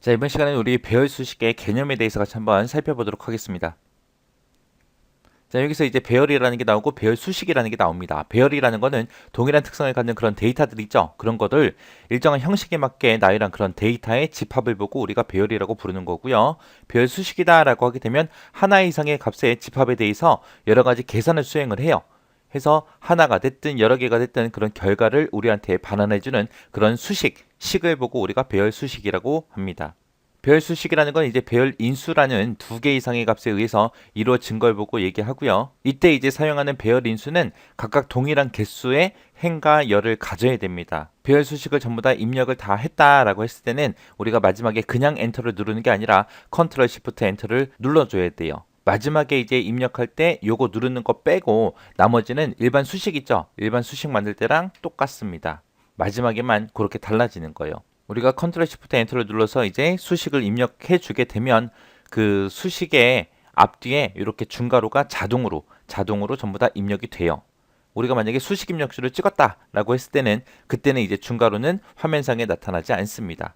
자, 이번 시간에는 우리 배열 수식의 개념에 대해서 같이 한번 살펴보도록 하겠습니다. 자, 여기서 이제 배열이라는 게 나오고 배열 수식이라는 게 나옵니다. 배열이라는 거는 동일한 특성을 갖는 그런 데이터들 있죠. 그런 것들 일정한 형식에 맞게 나열한 그런 데이터의 집합을 보고 우리가 배열이라고 부르는 거고요. 배열 수식이다라고 하게 되면 하나 이상의 값의 집합에 대해서 여러 가지 계산을 수행을 해요. 해서 하나가 됐든 여러 개가 됐든 그런 결과를 우리한테 반환해주는 그런 식을 보고 우리가 배열 수식이라고 합니다. 배열 수식이라는 건 이제 배열 인수라는 두 개 이상의 값에 의해서 이루어진 걸 보고 얘기하고요. 이때 이제 사용하는 배열 인수는 각각 동일한 개수의 행과 열을 가져야 됩니다. 배열 수식을 전부 다 입력을 다 했다라고 했을 때는 우리가 마지막에 그냥 엔터를 누르는 게 아니라 컨트롤 시프트 엔터를 눌러줘야 돼요. 마지막에 이제 입력할 때 요거 누르는 거 빼고 나머지는 일반 수식 있죠? 일반 수식 만들 때랑 똑같습니다. 마지막에만 그렇게 달라지는 거예요. 우리가 컨트롤 시프트 엔터를 눌러서 이제 수식을 입력해 주게 되면 그 수식의 앞뒤에 이렇게 중괄호가 자동으로 전부 다 입력이 돼요. 우리가 만약에 수식 입력수를 찍었다라고 했을 때는 그때는 이제 중괄호는 화면상에 나타나지 않습니다.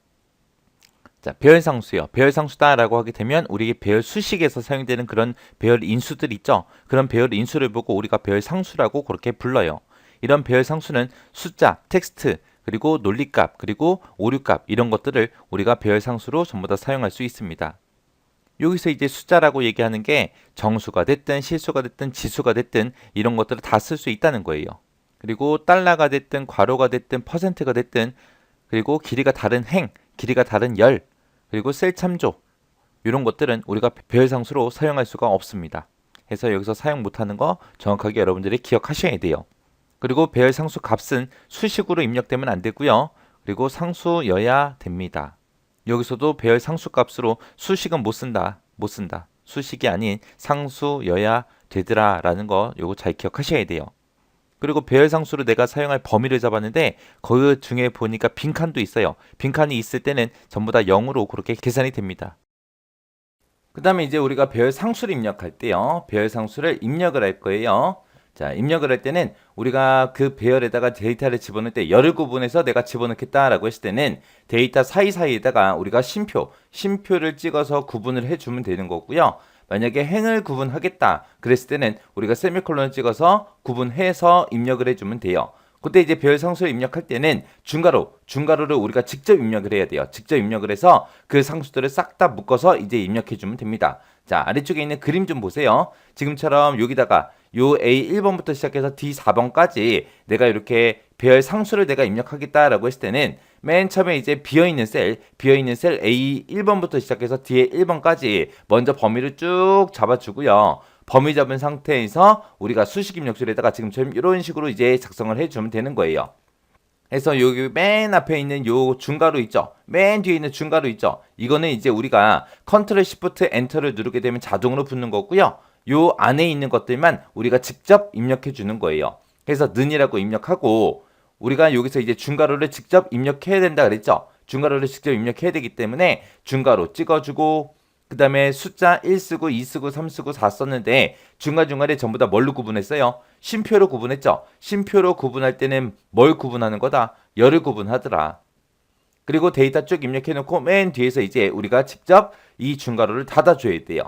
자, 배열상수요. 배열상수다라고 하게 되면 우리 배열 수식에서 사용되는 그런 배열 인수들 있죠. 그런 배열 인수를 보고 우리가 배열상수라고 그렇게 불러요. 이런 배열상수는 숫자, 텍스트, 그리고 논리값, 그리고 오류값 이런 것들을 우리가 배열상수로 전부 다 사용할 수 있습니다. 여기서 이제 숫자라고 얘기하는 게 정수가 됐든 실수가 됐든 지수가 됐든 이런 것들을 다 쓸 수 있다는 거예요. 그리고 달러가 됐든 괄호가 됐든 퍼센트가 됐든 그리고 길이가 다른 길이가 다른 열, 그리고 셀 참조 이런 것들은 우리가 배열상수로 사용할 수가 없습니다. 그래서 여기서 사용 못하는 거 정확하게 여러분들이 기억하셔야 돼요. 그리고 배열 상수 값은 수식으로 입력되면 안 되고요. 그리고 상수여야 됩니다. 여기서도 배열 상수 값으로 수식은 못 쓴다. 수식이 아닌 상수여야 되더라 라는 거 요거 잘 기억하셔야 돼요. 그리고 배열 상수로 내가 사용할 범위를 잡았는데 그 중에 보니까 빈칸도 있어요. 빈칸이 있을 때는 전부 다 0으로 그렇게 계산이 됩니다. 그 다음에 이제 우리가 배열 상수를 입력할 때요. 배열 상수를 입력을 할 거예요. 자, 입력을 할 때는 우리가 그 배열에다가 데이터를 집어넣을 때 열을 구분해서 내가 집어넣겠다라고 했을 때는 데이터 사이사이에다가 우리가 심표를 찍어서 구분을 해주면 되는 거고요. 만약에 행을 구분하겠다 그랬을 때는 우리가 세미콜론을 찍어서 구분해서 입력을 해주면 돼요. 그때 이제 배열 상수를 입력할 때는 중괄호를 우리가 직접 입력을 해야 돼요. 직접 입력을 해서 그 상수들을 싹 다 묶어서 이제 입력해 주면 됩니다. 자, 아래쪽에 있는 그림 좀 보세요. 지금처럼 여기다가 요 A1번부터 시작해서 D4번까지 내가 이렇게 배열 상수를 내가 입력하겠다라고 했을 때는 맨 처음에 이제 비어있는 셀 A1번부터 시작해서 뒤에 1번까지 먼저 범위를 쭉 잡아주고요. 범위 잡은 상태에서 우리가 수식 입력줄에다가 지금처럼 이런 식으로 이제 작성을 해주면 되는 거예요. 그래서 여기 맨 앞에 있는 요 중괄호 있죠? 맨 뒤에 있는 중괄호 있죠? 이거는 이제 우리가 컨트롤 시프트 엔터를 누르게 되면 자동으로 붙는 거고요. 요 안에 있는 것들만 우리가 직접 입력해 주는 거예요. 그래서 는이라고 입력하고 우리가 여기서 이제 중괄호를 직접 입력해야 된다 그랬죠? 중괄호를 직접 입력해야 되기 때문에 중괄호 찍어주고 그 다음에 숫자 1 쓰고 2 쓰고 3 쓰고 4 썼는데 중간중간에 전부 다 뭘로 구분했어요? 쉼표로 구분했죠? 쉼표로 구분할 때는 뭘 구분하는 거다? 열을 구분하더라. 그리고 데이터 쭉 입력해 놓고 맨 뒤에서 이제 우리가 직접 이 중괄호를 닫아줘야 돼요.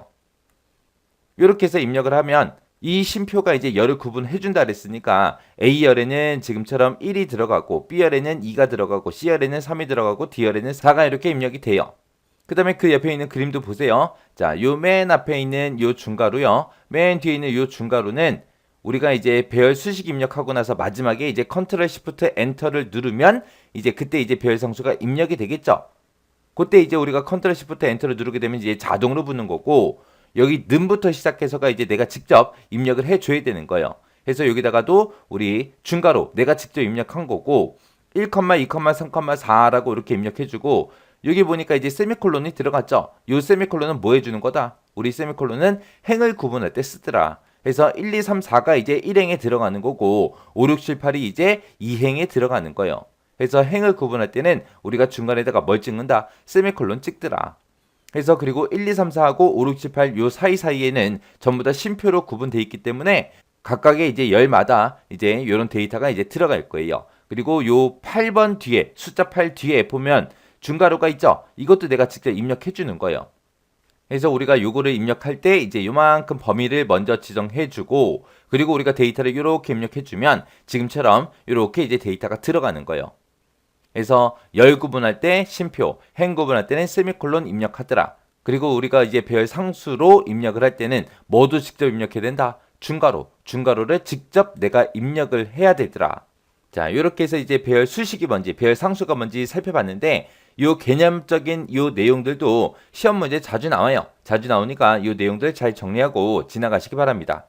이렇게 해서 입력을 하면 이 쉼표가 이제 열을 구분해 준다 그랬으니까 A열에는 지금처럼 1이 들어가고 B열에는 2가 들어가고 C열에는 3이 들어가고 D열에는 4가 이렇게 입력이 돼요. 그 다음에 그 옆에 있는 그림도 보세요. 자, 요 맨 앞에 있는 요 중괄호요. 맨 뒤에 있는 요 중괄호는 우리가 이제 배열 수식 입력하고 나서 마지막에 이제 컨트롤 시프트 엔터를 누르면 이제 그때 이제 배열 상수가 입력이 되겠죠. 그때 이제 우리가 컨트롤 시프트 엔터를 누르게 되면 이제 자동으로 붙는 거고 여기 는부터 시작해서가 이제 내가 직접 입력을 해줘야 되는 거예요. 그래서 여기다가도 우리 중괄호 내가 직접 입력한 거고 1, 2, 3, 4라고 이렇게 입력해주고 여기 보니까 이제 세미콜론이 들어갔죠. 이 세미콜론은 뭐 해주는 거다? 우리 세미콜론은 행을 구분할 때 쓰더라. 그래서 1, 2, 3, 4가 이제 1행에 들어가는 거고 5, 6, 7, 8이 이제 2행에 들어가는 거예요. 그래서 행을 구분할 때는 우리가 중간에다가 뭘 찍는다? 세미콜론 찍더라. 그래서 그리고 1, 2, 3, 4하고 5, 6, 7, 8 요 사이사이에는 전부 다 쉼표로 구분되어 있기 때문에 각각의 이제 열마다 이제 이런 데이터가 이제 들어갈 거예요. 그리고 요 8번 뒤에 숫자 8 뒤에 보면 중괄호가 있죠. 이것도 내가 직접 입력해 주는 거예요. 그래서 우리가 요거를 입력할 때 이제 요만큼 범위를 먼저 지정해 주고 그리고 우리가 데이터를 이렇게 입력해 주면 지금처럼 이렇게 이제 데이터가 들어가는 거예요. 그래서 열 구분할 때 쉼표, 행 구분할 때는 세미콜론 입력하더라. 그리고 우리가 이제 배열 상수로 입력을 할 때는 모두 직접 입력해야 된다. 중괄호를 직접 내가 입력을 해야 되더라. 자, 이렇게 해서 이제 배열 수식이 뭔지, 배열 상수가 뭔지 살펴봤는데 요 개념적인 요 내용들도 시험 문제 자주 나와요. 자주 나오니까 요 내용들 잘 정리하고 지나가시기 바랍니다.